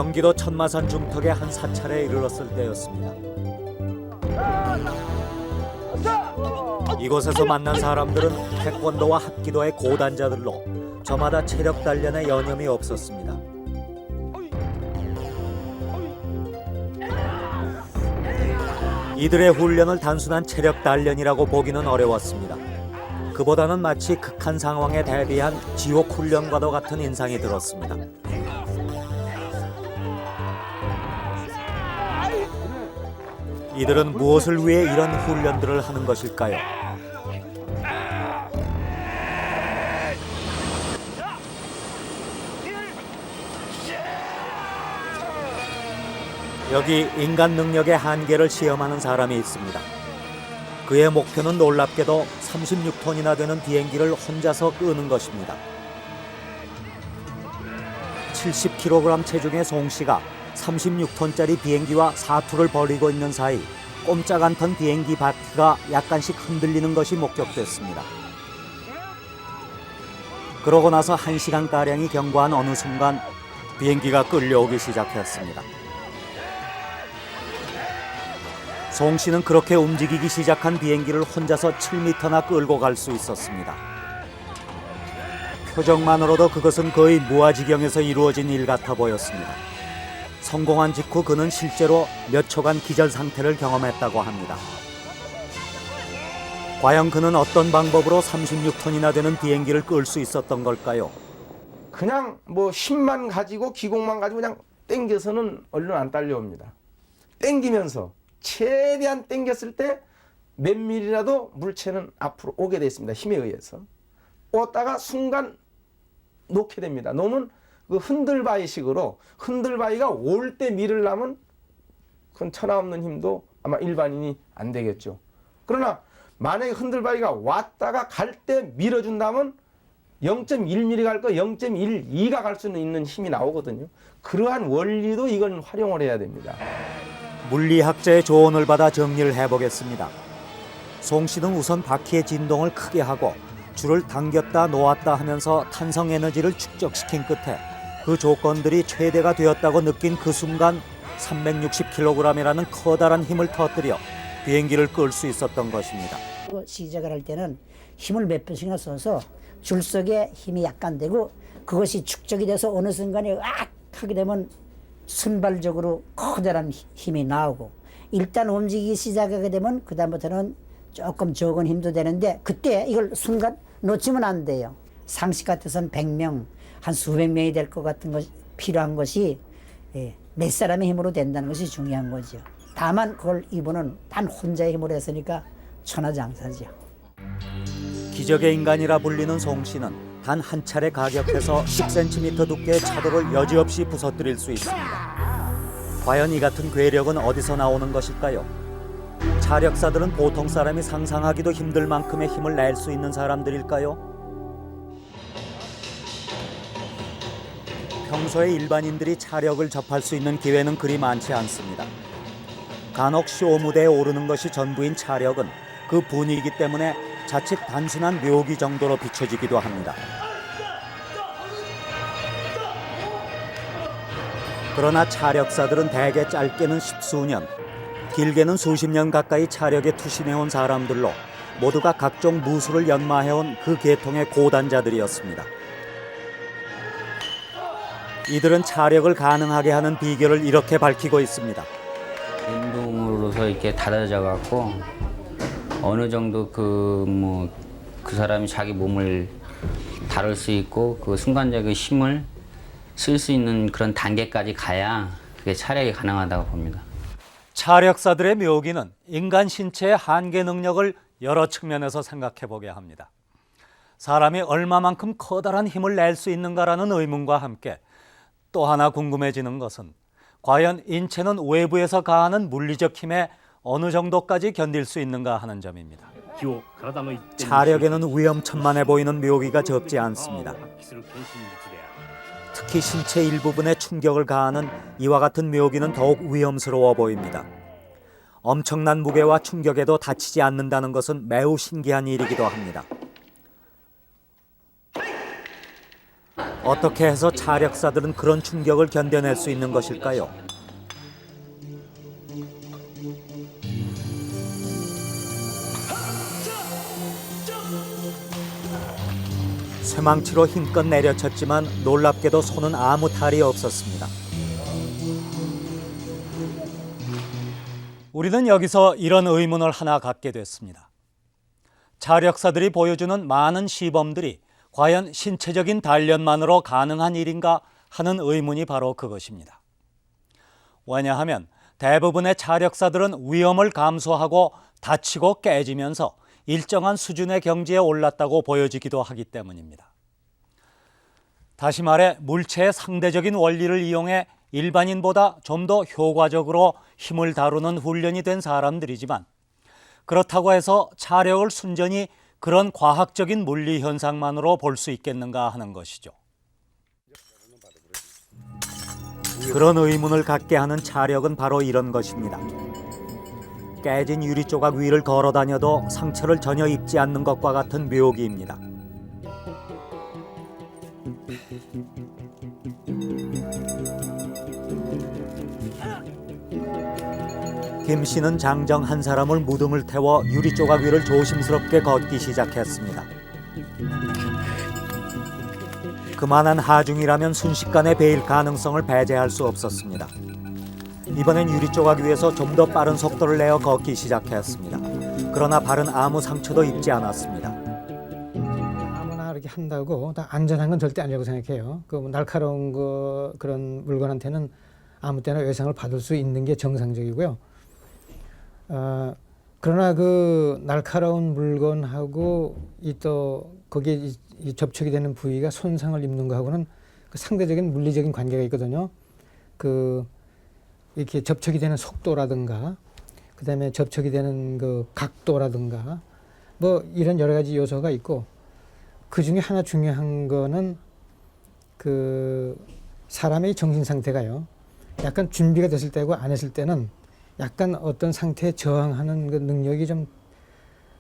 경기도 천마산 중턱의 한 사찰에 이르렀을 때였습니다. 이곳에서 만난 사람들은 태권도와 합기도의 고단자들로 저마다 체력 단련에 여념이 없었습니다. 이들의 훈련을 단순한 체력 단련이라고 보기는 어려웠습니다. 그보다는 마치 극한 상황에 대비한 지옥 훈련과도 같은 인상이 들었습니다. 이들은 무엇을 위해 이런 훈련들을 하는 것일까요? 여기 인간 능력의 한계를 시험하는 사람이 있습니다. 그의 목표는 놀랍게도 36톤이나 되는 비행기를 혼자서 끄는 것입니다. 70kg 체중의 송 씨가 36톤짜리 비행기와 사투를 벌이고 있는 사이 꼼짝 않던 비행기 바퀴가 약간씩 흔들리는 것이 목격됐습니다. 그러고 나서 1시간가량이 경과한 어느 순간 비행기가 끌려오기 시작했습니다. 송 씨는 그렇게 움직이기 시작한 비행기를 혼자서 7m나 끌고 갈 수 있었습니다. 표정만으로도 그것은 거의 무아지경에서 이루어진 일 같아 보였습니다. 성공한 직후 그는 실제로 몇 초간 기절 상태를 경험했다고 합니다. 과연 그는 어떤 방법으로 36톤이나 되는 비행기를 끌 수 있었던 걸까요? 그냥 뭐 힘만 가지고 기공만 가지고 그냥 땡겨서는 얼른 안 딸려옵니다. 땡기면서 최대한 땡겼을 때 몇 밀이라도 물체는 앞으로 오게 돼 있습니다. 힘에 의해서. 오다가 순간 놓게 됩니다. 놓으면 그 흔들바위식으로 흔들바위가 올 때 밀으려면 그건 천하없는 힘도 아마 일반인이 안 되겠죠. 그러나 만약에 흔들바위가 왔다가 갈 때 밀어준다면 0.1mm 갈 거 0.12가 갈 수 있는 힘이 나오거든요. 그러한 원리도 이건 활용을 해야 됩니다. 물리학자의 조언을 받아 정리를 해보겠습니다. 송 씨는 우선 바퀴의 진동을 크게 하고 줄을 당겼다 놓았다 하면서 탄성 에너지를 축적시킨 끝에 그 조건들이 최대가 되었다고 느낀 그 순간 360kg이라는 커다란 힘을 터뜨려 비행기를 끌 수 있었던 것입니다. 시작을 할 때는 힘을 몇 번씩이나 써서 줄 속에 힘이 약간 되고 그것이 축적이 돼서 어느 순간에 으악 하게 되면 순발적으로 커다란 힘이 나오고 일단 움직이기 시작하게 되면 그 다음부터는 조금 적은 힘도 되는데 그때 이걸 순간 놓치면 안 돼요. 상식 같아서는 100명, 한 수백 명이 될 것 같은 것이 필요한 것이 몇 사람의 힘으로 된다는 것이 중요한 거죠. 다만 그걸 이분은 단 혼자의 힘으로 했으니까 천하장사죠. 기적의 인간이라 불리는 송 씨는 단 한 차례 가격해서 10cm 두께의 차도를 여지없이 부서뜨릴 수 있습니다. 과연 이 같은 괴력은 어디서 나오는 것일까요? 차력사들은 보통 사람이 상상하기도 힘들 만큼의 힘을 낼 수 있는 사람들일까요? 평소에 일반인들이 차력을 접할 수 있는 기회는 그리 많지 않습니다. 간혹 쇼 무대에 오르는 것이 전부인 차력은 그 분위기 때문에 자칫 단순한 묘기 정도로 비춰지기도 합니다. 그러나 차력사들은 대개 짧게는 십수년, 길게는 수십 년 가까이 차력에 투신해온 사람들로 모두가 각종 무술을 연마해온 그 계통의 고단자들이었습니다. 이들은 차력을 가능하게 하는 비결을 이렇게 밝히고 있습니다. 운동으로서 이렇게 다져져 갖고 어느 정도 그 사람이 자기 몸을 다룰 수 있고 그 순간적인 힘을 쓸 수 있는 그런 단계까지 가야 그게 차력이 가능하다고 봅니다. 차력사들의 묘기는 인간 신체의 한계 능력을 여러 측면에서 생각해 보게 합니다. 사람이 얼마만큼 커다란 힘을 낼 수 있는가라는 의문과 함께 또 하나 궁금해지는 것은 과연 인체는 외부에서 가하는 물리적 힘에 어느 정도까지 견딜 수 있는가 하는 점입니다. 차력에는 위험천만해 보이는 묘기가 적지 않습니다. 특히 신체 일부분에 충격을 가하는 이와 같은 묘기는 더욱 위험스러워 보입니다. 엄청난 무게와 충격에도 다치지 않는다는 것은 매우 신기한 일이기도 합니다. 어떻게 해서 차력사들은 그런 충격을 견뎌낼 수 있는 것일까요? 쇠망치로 힘껏 내려쳤지만 놀랍게도 손은 아무 탈이 없었습니다. 우리는 여기서 이런 의문을 하나 갖게 됐습니다. 차력사들이 보여주는 많은 시범들이 과연 신체적인 단련만으로 가능한 일인가 하는 의문이 바로 그것입니다. 왜냐하면 대부분의 차력사들은 위험을 감수하고 다치고 깨지면서 일정한 수준의 경지에 올랐다고 보여지기도 하기 때문입니다. 다시 말해 물체의 상대적인 원리를 이용해 일반인보다 좀 더 효과적으로 힘을 다루는 훈련이 된 사람들이지만 그렇다고 해서 차력을 순전히 그런 과학적인 물리 현상만으로 볼 수 있겠는가 하는 것이죠. 그런 의문을 갖게 하는 차력은 바로 이런 것입니다. 깨진 유리 조각 위를 걸어 다녀도 상처를 전혀 입지 않는 것과 같은 묘기입니다. 김 씨는 장정 한 사람을 무등을 태워 유리 조각 위를 조심스럽게 걷기 시작했습니다. 그만한 하중이라면 순식간에 베일 가능성을 배제할 수 없었습니다. 이번엔 유리 조각 위에서 좀 더 빠른 속도를 내어 걷기 시작했습니다. 그러나 발은 아무 상처도 입지 않았습니다. 아무나 이렇게 한다고 다 안전한 건 절대 아니라고 생각해요. 그 날카로운 그런 물건한테는 아무 때나 외상을 받을 수 있는 게 정상적이고요. 그러나 그 날카로운 물건하고 또 거기에 이 접촉이 되는 부위가 손상을 입는 거하고는 그 상대적인 물리적인 관계가 있거든요. 그 이렇게 접촉이 되는 속도라든가, 그다음에 접촉이 되는 그 각도라든가, 뭐 이런 여러 가지 요소가 있고, 그 중에 하나 중요한 거는 그 사람의 정신 상태가요. 약간 준비가 됐을 때고 안 했을 때는 약간 어떤 상태에 저항하는 그 능력이 좀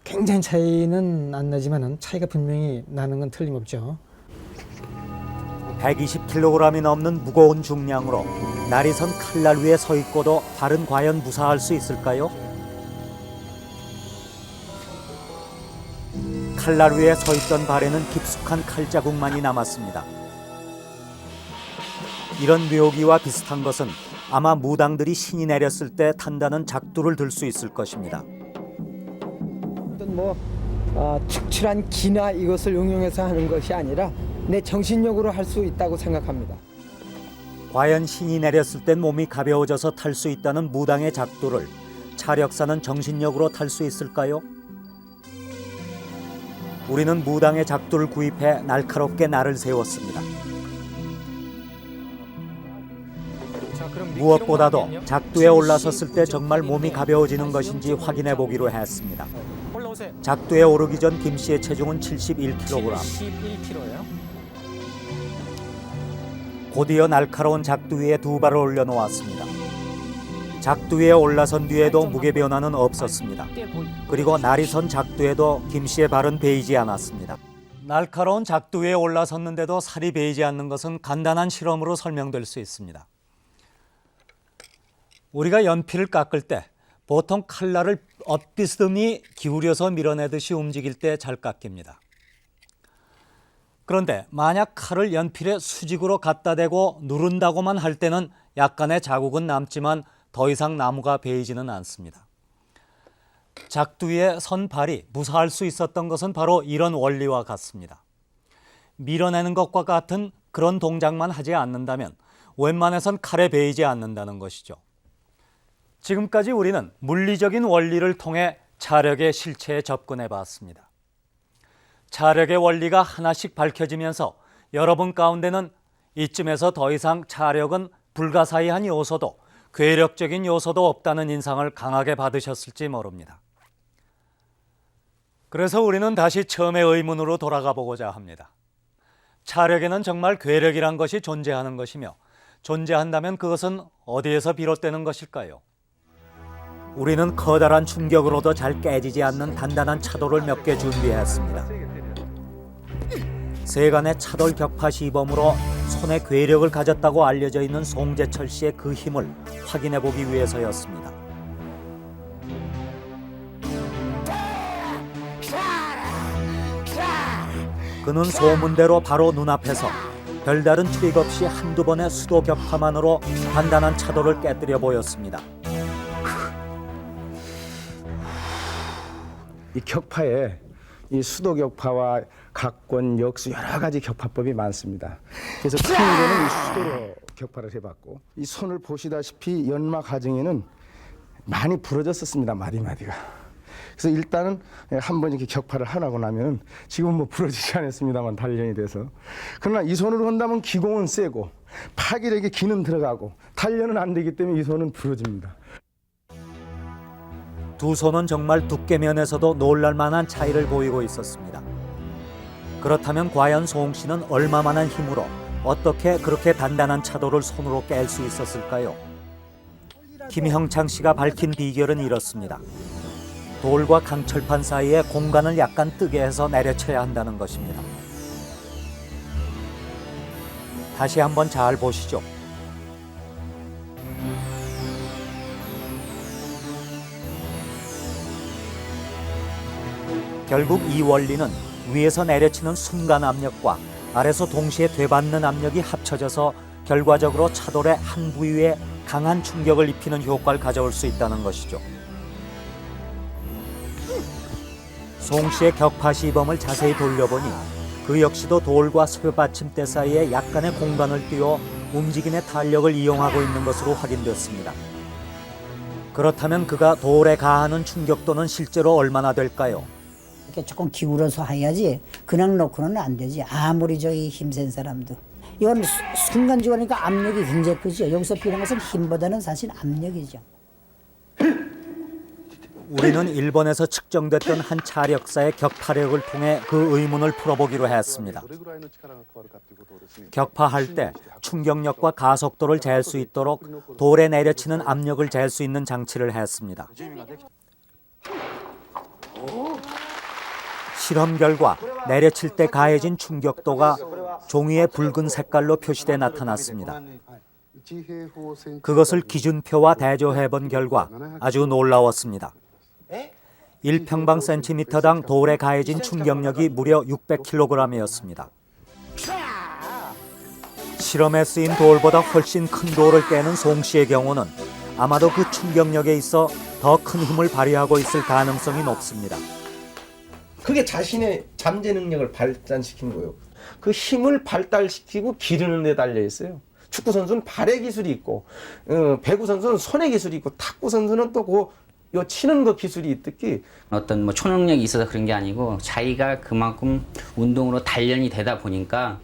굉장히 차이는 안 나지만은 차이가 분명히 나는 건 틀림없죠. 120kg이 넘는 무거운 중량으로 날이 선 칼날 위에 서 있고도 발은 과연 무사할 수 있을까요? 칼날 위에 서 있던 발에는 깊숙한 칼자국만이 남았습니다. 이런 묘기와 비슷한 것은 아마 무당들이 신이 내렸을 때 탄다는 작두를 들 수 있을 것입니다. 어떤 축출한 기나 이것을 응용해서 하는 것이 아니라 내 정신력으로 할 수 있다고 생각합니다. 과연 신이 내렸을 땐 몸이 가벼워져서 탈 수 있다는 무당의 작두를 차력사는 정신력으로 탈 수 있을까요? 우리는 무당의 작두를 구입해 날카롭게 날을 세웠습니다. 무엇보다도 작두에 올라섰을 때 정말 몸이 가벼워지는 것인지 확인해 보기로 했습니다. 작두에 오르기 전 김 씨의 체중은 71kg. 곧이어 날카로운 작두 위에 두 발을 올려놓았습니다. 작두 위에 올라선 뒤에도 무게 변화는 없었습니다. 그리고 날이 선 작두에도 김 씨의 발은 베이지 않았습니다. 날카로운 작두 위에 올라섰는데도 살이 베이지 않는 것은 간단한 실험으로 설명될 수 있습니다. 우리가 연필을 깎을 때 보통 칼날을 엇비스듬히 기울여서 밀어내듯이 움직일 때 잘 깎입니다. 그런데 만약 칼을 연필에 수직으로 갖다 대고 누른다고만 할 때는 약간의 자국은 남지만 더 이상 나무가 베이지는 않습니다. 작두 위에 선 발이 무사할 수 있었던 것은 바로 이런 원리와 같습니다. 밀어내는 것과 같은 그런 동작만 하지 않는다면 웬만해선 칼에 베이지 않는다는 것이죠. 지금까지 우리는 물리적인 원리를 통해 차력의 실체에 접근해 봤습니다. 차력의 원리가 하나씩 밝혀지면서 여러분 가운데는 이쯤에서 더 이상 차력은 불가사의한 요소도 괴력적인 요소도 없다는 인상을 강하게 받으셨을지 모릅니다. 그래서 우리는 다시 처음의 의문으로 돌아가 보고자 합니다. 차력에는 정말 괴력이란 것이 존재하는 것이며 존재한다면 그것은 어디에서 비롯되는 것일까요? 우리는 커다란 충격으로도 잘 깨지지 않는 단단한 차도를 몇 개 준비했습니다. 세간의 차돌 격파 시범으로 손에 괴력을 가졌다고 알려져 있는 송재철 씨의 그 힘을 확인해 보기 위해서였습니다. 그는 소문대로 바로 눈앞에서 별다른 트릭 없이 한두 번의 수도 격파만으로 단단한 차돌을 깨뜨려 보였습니다. 이 격파에 이 수도 격파와 각권, 역수 여러 가지 격파법이 많습니다. 그래서 처음에는 이 수도로 격파를 해봤고 이 손을 보시다시피 연마 과정에는 많이 부러졌었습니다. 마디마디가. 그래서 일단은 한번 이렇게 격파를 하고 나면 지금 뭐 부러지지 않았습니다만 단련이 돼서 그러나 이 손으로 한다면 기공은 세고 파기력에 기는 들어가고 단련은 안 되기 때문에 이 손은 부러집니다. 두 손은 정말 두께면에서도 놀랄 만한 차이를 보이고 있었습니다. 그렇다면 과연 송 씨는 얼마만한 힘으로 어떻게 그렇게 단단한 차돌을 손으로 깰 수 있었을까요? 김형창 씨가 밝힌 비결은 이렇습니다. 돌과 강철판 사이에 공간을 약간 뜨게 해서 내려쳐야 한다는 것입니다. 다시 한번 잘 보시죠. 결국 이 원리는 위에서 내려치는 순간 압력과 아래서 동시에 되받는 압력이 합쳐져서 결과적으로 차돌의 한 부위에 강한 충격을 입히는 효과를 가져올 수 있다는 것이죠. 송 씨의 격파 시범을 자세히 돌려보니 그 역시도 돌과 쇠받침대 사이에 약간의 공간을 띄워 움직임의 탄력을 이용하고 있는 것으로 확인됐습니다. 그렇다면 그가 돌에 가하는 충격도는 실제로 얼마나 될까요? 이렇게 조금 기울어서 해야지 그냥 놓고는 안 되지. 아무리 저기 힘센 사람도. 이건 순간적으로니까 압력이 굉장히 크죠. 여기서 필요한 것은 힘보다는 사실 압력이죠. 우리는 일본에서 측정됐던 한 차력사의 격파력을 통해 그 의문을 풀어보기로 했습니다. 격파할 때 충격력과 가속도를 잴 수 있도록 돌에 내려치는 압력을 잴 수 있는 장치를 했습니다. 실험 결과 내려칠 때 가해진 충격도가 종이의 붉은 색깔로 표시돼 나타났습니다. 그것을 기준표와 대조해본 결과 아주 놀라웠습니다. 1평방센티미터당 돌에 가해진 충격력이 무려 600kg이었습니다. 실험에 쓰인 돌보다 훨씬 큰 돌을 깨는 송 씨의 경우는 아마도 그 충격력에 있어 더 큰 힘을 발휘하고 있을 가능성이 높습니다. 그게 자신의 잠재 능력을 발전시키는 거예요. 그 힘을 발달시키고 기르는 데 달려 있어요. 축구 선수는 발의 기술이 있고, 배구 선수는 손의 기술이 있고, 탁구 선수는 또 요 치는 거 기술이 특히 어떤 뭐 초능력이 있어서 그런 게 아니고 자기가 그만큼 운동으로 단련이 되다 보니까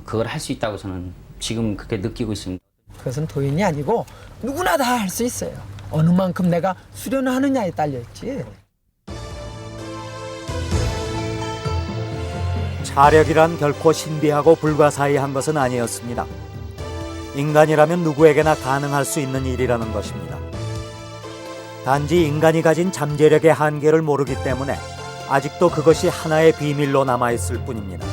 그걸 할 수 있다고 저는 지금 그렇게 느끼고 있습니다. 그것은 도인이 아니고 누구나 다 할 수 있어요. 어느 만큼 내가 수련하느냐에 딸려 있지. 차력이란 결코 신비하고 불가사의한 것은 아니었습니다. 인간이라면 누구에게나 가능할 수 있는 일이라는 것입니다. 단지 인간이 가진 잠재력의 한계를 모르기 때문에 아직도 그것이 하나의 비밀로 남아있을 뿐입니다.